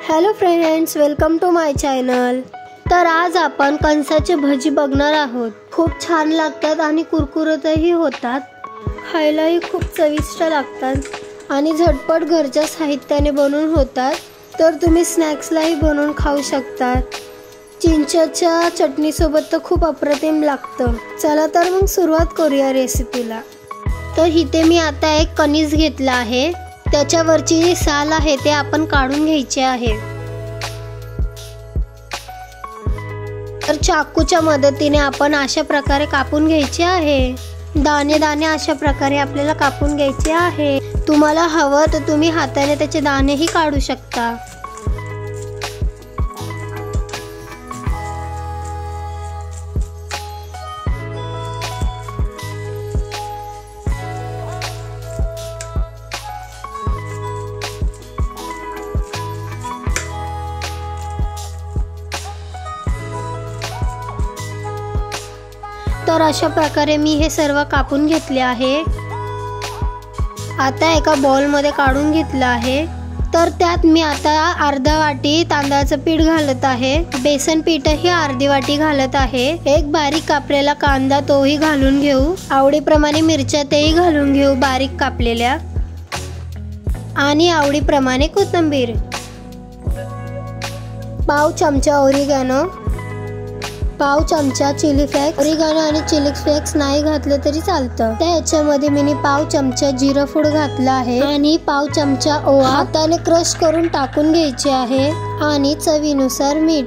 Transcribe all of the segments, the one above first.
Hello friends, welcome to my channel. तर आज आपण कणसाची भजी बघणार आहोत। खूप छान लागतात आणि कुरकुरीतही होतात, खायलाही खूप चविष्ट लागतात आणि झटपट घरच्या साहित्याने बनवून होतात। तर तुम्ही स्नॅक्सलाही बनवून खाऊ शकता। चिंचेच्या चटणी सोबत तर खूप अप्रतिम लागतं। चला तर मग सुरुवात करूया रेसिपीला। तर इथे मी आता एक कणीस घेतला आहे, त्याच्यावरची जी साल आहे ते आपण काढून घ्यायचे आहे। तर चाकूच्या मदतीने आपण अशा प्रकारे कापून घ्यायचे आहे। दाणे दाणे अशा प्रकारे आपल्याला कापून घ्यायचे आहे। तुम्हाला हवं तर तुम्ही हाताने त्याचे दाणेही काढू शकता। तर अशा प्रकारे मी हे सर्व कापून घेतले आहे। आता एका बाउल मध्ये काढून घेतलं आहे। तर त्यात मी आता अर्धा वाटी तांदळाचं पीठ घालत आहे। बेसन पीठही अर्धी वाटी घालत आहे। एक बारीक कापलेला कांदा तोही घालून घेऊ। आवडीप्रमाणे मिरच्या तेही घालून घेऊ बारीक कापलेल्या, आणि आवडीप्रमाणे कोथिंबीर। पाव चमचा ओरिगॅनो, पाव चमचा चिली फ्लेक्स। ओरिगॅनो आणि चिली फ्लेक्स नाही घातले तरी चालतं। त्या याच्यामध्ये मी पाव चमचा जिरा पूड घातला आहे आणि पाव चमचा ओवा हाताने क्रश करून टाकून घ्यायचे आहे, आणि चवीनुसार मीठ।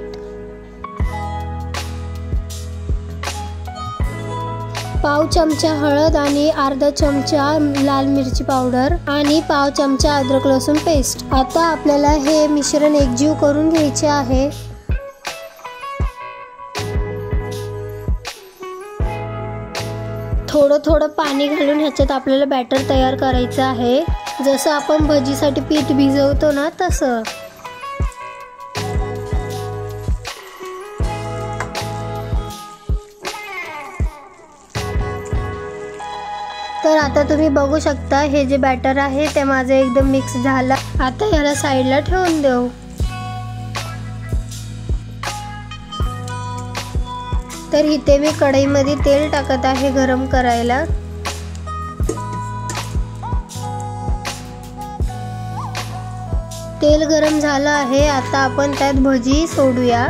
पाव चमचा हळद आणि अर्धा चमचा लाल मिरची पावडर आणि पाव चमचा अद्रक लसूण पेस्ट। आता आपल्याला हे मिश्रण एकजीव करून घ्यायचे आहे। थोडं थोडं पाणी घालून ह्याच्यात आपल्याला बॅटर तयार करायचं आहे, जसं आपण भजीसाठी पीठ भिजवतो ना तसं। तर आता तुम्ही बघू शकता हे जे बॅटर आहे ते माझं एकदम मिक्स झालं। आता याला साईडला ठेवून देऊ। तर इथे मी कढईमध्ये तेल टाकत आहे गरम करायला। तेल गरम झालं आहे, आता आपण त्यात भजी सोडूया।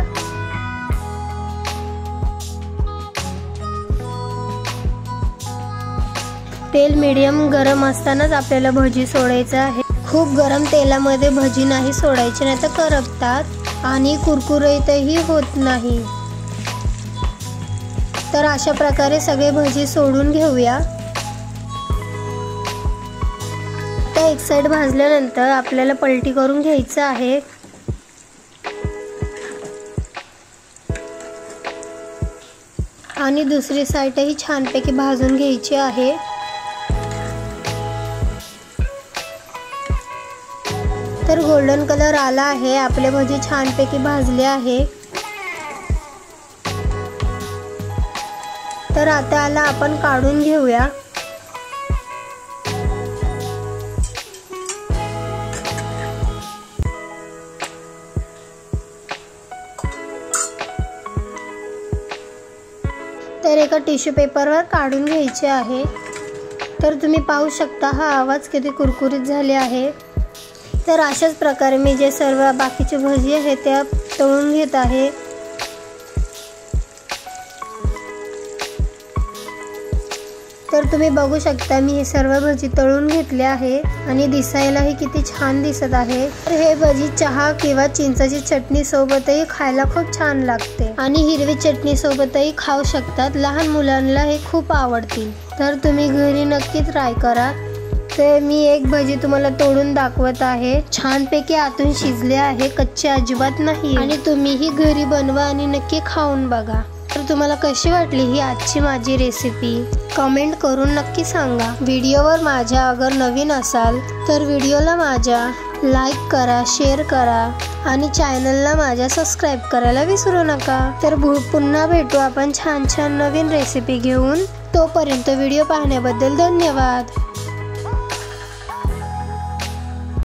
तेल मीडियम गरम असतानाच आपल्याला भजी सोडायचं आहे। खूप गरम तेलामध्ये भजी नाही सोडायची, नाही तर करपतात आणि कुरकुरीतही होत नाही। तर अशा प्रकारे सगळे भजी सोडून घेऊया। तर एक साइड भाजल्यानंतर आपल्याला पलटी करून घ्यायचं आहे। आणि दुसरी साइडही छानपैकी भाजून घ्यायची आहे। तर गोल्डन कलर आला आहे, आपले भजी छानपैकी भाजले आहे। तर आता याला आपण काढून घेऊया। तर एका टिश्यू पेपरवर काढून घ्यायचे आहे। तर तुम्ही पाहू शकता हा आवाज किती कुरकुरीत झाले आहे। तर अशाच प्रकारे मी जे सर्व बाकीचे भजी आहे त्या तळून घेत आहे। तर तुम्ही बघू शकता मी हे सर्व भजी तळून घेतले आहे आणि दिसायलाही किती छान दिसत आहे। तर हे भजी चहा किंवा चिंचेची चटणी सोबतही खायला खूप छान लागते, आणि हिरवी चटणी सोबतही खाऊ शकतात। लहान मुलांना हे खूप आवडतील, तर तुम्ही घरी नक्की ट्राय करा। तर मी एक भजी तुम्हाला तोडून दाखवत आहे। छानपैकी आतून शिजले आहे, कच्चे अजिबात नाही, आणि तुम्हीही घरी बनवा आणि नक्की खाऊन बघा। तर तुम्हाला कशी वाटली ही आजची माझी रेसिपी कमेंट करून नक्की सांगा। व्हिडिओवर माझ्या अगर नवीन असाल तर व्हिडिओला माझ्या लाईक करा, शेअर करा, आणि चॅनलला माझ्या सबस्क्राईब करायला विसरू नका। तर पुन्हा भेटू आपण छान छान नवीन रेसिपी घेऊन। तोपर्यंत व्हिडिओ पाहण्याबद्दल धन्यवाद।